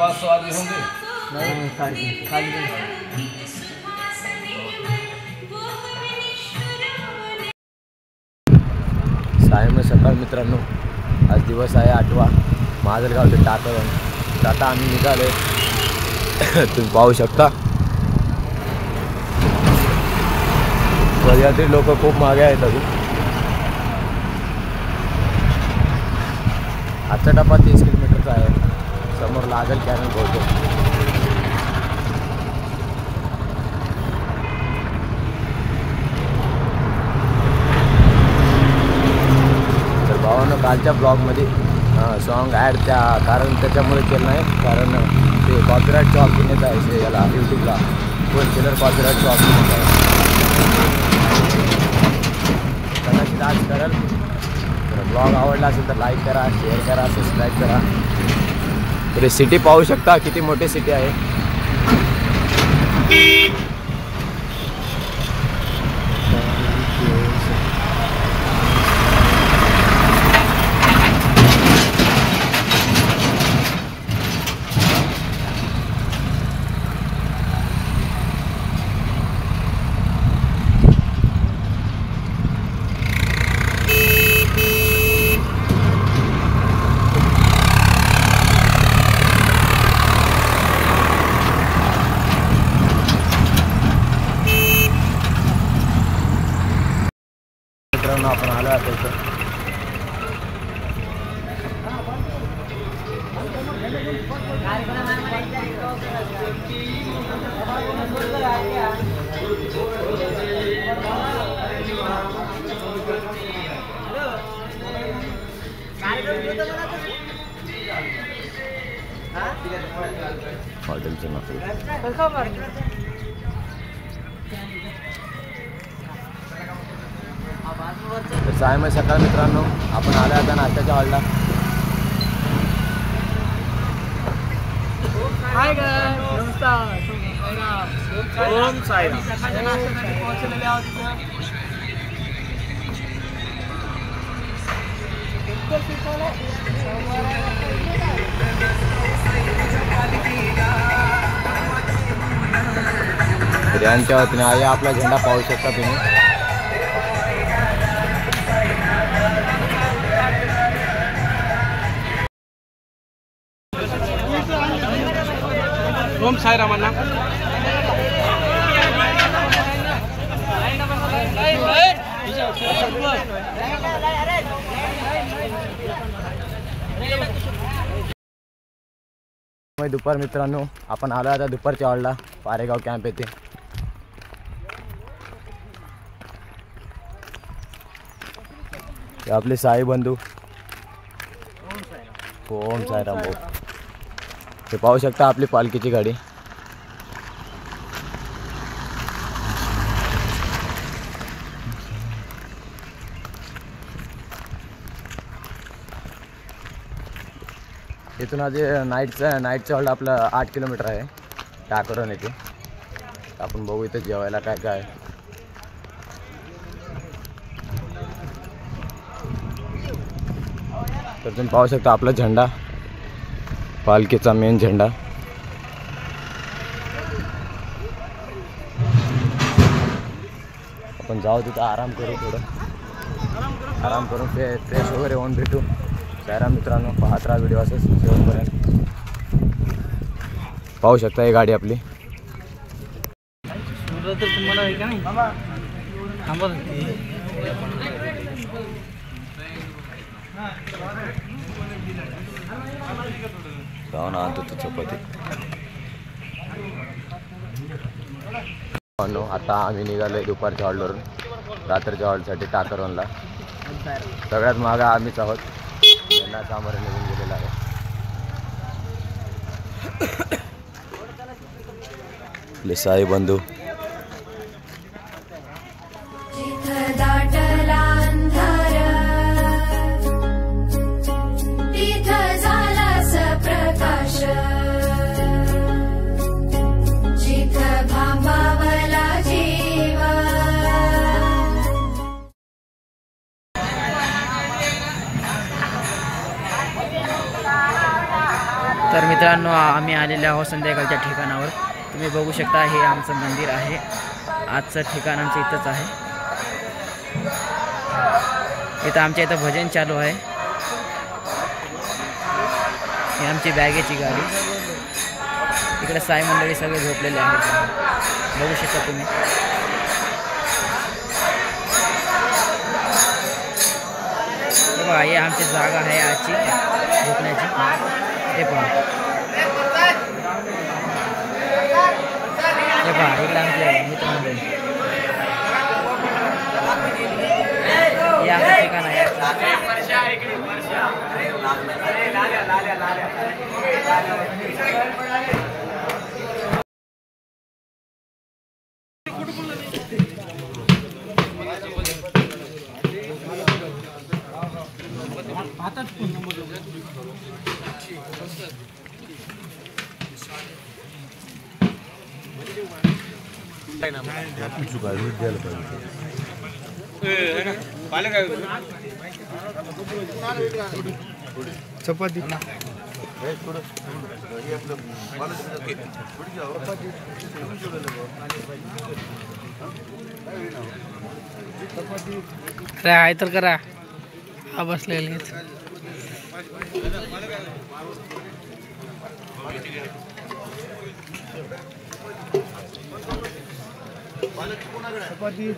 500 आदमी होंगे। नहीं खाली सायम सकाळ मित्रांनो, आज दिवस आहे 8वा, माजलगाव ते टाकळवण. आता आम्ही निघालो. तुम्ही पाहू शकता सह्याद्री लोक खूप मागे आहेत अजून. आजचा टप्पा 30 किलोमीटरचा आहे. समोर लागेल कॅनल बहुतेक. तर भावानं कालच्या ब्लॉगमध्ये सॉन्ग ॲड कारण त्याच्यामुळे केलं नाही, कारण ते कॉपीराईटचा ऑप्शन येत आहे याला यूट्यूबला. कोण केलर कॉपीराईटचा ऑप्शन येत आहे. कदाचित आज करेल. तर ब्लॉग आवडला असेल तर लाईक करा, शेअर करा, सबस्क्राईब करा. तर सिटी पाहू शकता किती मोठी सिटी आहे. आपण आलो आता इथं. हॉटेलचं नाव तर सायम सकाळ मित्रांनो, आपण आलो आता नाश्त्याच्या हॉलला. ओम साईराम. यांच्या वतीने आहे आपला झेंडा पाहू शकता तुम्ही. ओम साईराम अण्णा. दुपार मित्रांनो, आपण आलो आता दुपारच्या हॉलला पारेगाव कॅम्प येथे. आपले साई बंधू. ओम साईराम भाऊ. ते पाहू शकता आपली पालखीची गाडी. इथून आज नाईटचं हॉल्ट आपलं 8 किलोमीटर आहे टाकळवण येथे. आपण बघू इथं जेवायला काय काय. तर तुम्ही पाहू शकता आपला झेंडा, पालखीचा मेन झेंडा. आपण जाऊ तिथं आराम करू, थोडं आराम करून फ्रेश वगैरे होऊन भेटू. सायराम मित्रांनो, पाहत राहा व्हिडिओ असंच शेवटपर्यंत. पाहू शकता ही गाडी आपली. तुम्हाला आहे का नाही जाऊन आणतो तू चपाती. आता आम्ही निघालोय दुपारच्या हॉलवरून रात्रीच्या हॉलसाठी टाकळवणला. सगळ्यात मागं आम्हीच आहोत. यांना सामोरे निघून गेलेला आहे. आपले साई बंधू. तर मित्रांनो आम्ही आलेले आहोत संध्याकाळच्या ठिकाणावर. तुम्ही बघू शकता हे आमचं मंदिर आहे. आजचं ठिकाण आमचं इथंच आहे. इथं आमच्या इथं भजन चालू आहे. ही आमची बॅगेची गाडी. इकडे साई मंडळी सगळे झोपलेले आहेत. बघू शकता तुम्ही. बघा ही आमची जागा आहे आजची झोपण्याची. हे पहा इकडे आमचे मित्रमंडळी. हे आमचं ठिकाण आहे. चपाती आहे तर करा. हा बसलेले चपाती